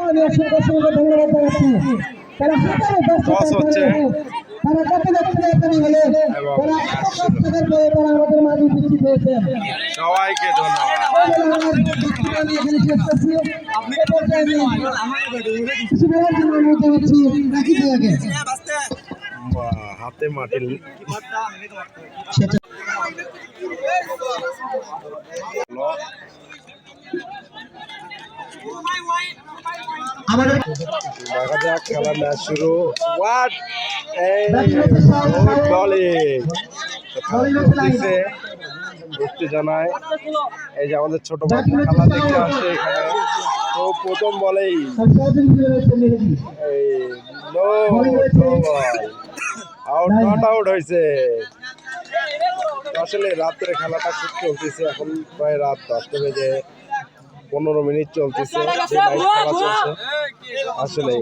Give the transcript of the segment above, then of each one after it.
আমি অসংখ্য ধন্যবাদ জানাচ্ছি। তারা হাজারো দর্শক তারা কত লক্ষ এখানে হলে তারা থাকার পরে তারা আমাদের মাঝে উপস্থিত হয়েছেন। সবাইকে ধন্যবাদ। আমি এখানে শেষ করছি। কিছু বলার জন্য অনুরোধ জানাচ্ছি রাখি ভাইয়াকে। হাতে মাটির দেখা যাক খেলার ম্যাচ শুরু। উত্তেজনায় এই যে আমাদের ছোট ভাই খেলা দেখতে আসছে এখানে, তো প্রথম বলেই আউট নট আউট হয়েছে। আসলে রাত্রে খেলাটা খুব চলতেছে, এখন প্রায় রাত 10টা বেজে 15 মিনিট চলতেছে, খেলা চলছে আসলে।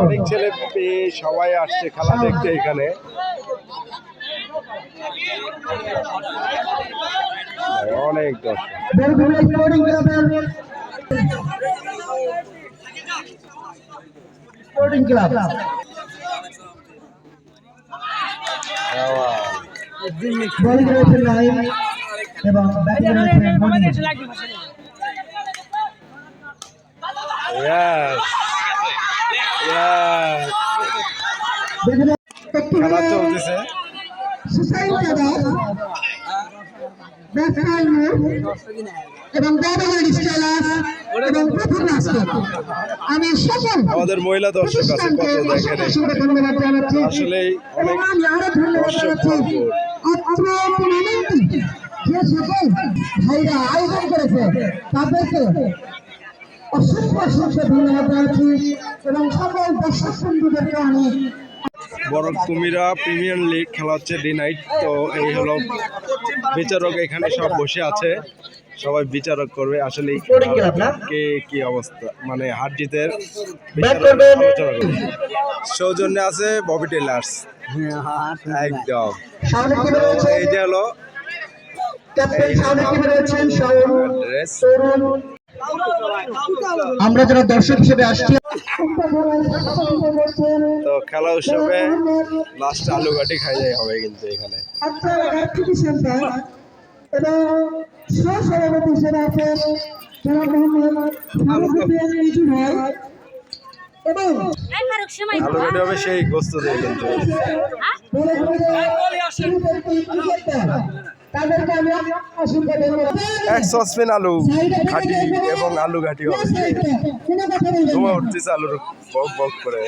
অনেক ছেলে সবাই আসছে খেলা দেখতে এখানে। অনেক স্পোর্টিং ক্লাব বলিং রয়েছে লাইন এবং ব্যাটিং রয়েছে মনির। খেলা চলতেছে। আমাদের মহিলা দর্শক আছে কত দেখেন, আসলে অনেক দর্শক যে সকল ভাইরা আয়োজন করেছে তাদেরকে অসংখ্য ধন্যবাদ জানাচ্ছি এবং সকল দর্শক বন্ধুদেরকে আমি। বড় কুমিরা প্রিমিয়ার লিগ খেলা হচ্ছে ডে নাইট। তো এই হলো বিচারক এখানে সব বসে আছে, সবাই বিচারক করবে আসলে কে কি অবস্থা, মানে হার জিতের আলোচনা করবে। সৌজন্যে আছে ববি টেলার্স একদম। এই যে হলো আমরা যারা দর্শক হিসেবে আসছি, তো খেলা উৎসবে লাস্ট আলু ঘাটি খাই যায় হবে কিন্তু এখানে। আলু ঘাটি হবে সেই গোস্ত দিয়ে কিন্তু। এক সসপেন আলু ঘাটি এবং আলু ঘাটি হবে, ধোঁয়া উঠতেছে আলুর বক বক করে।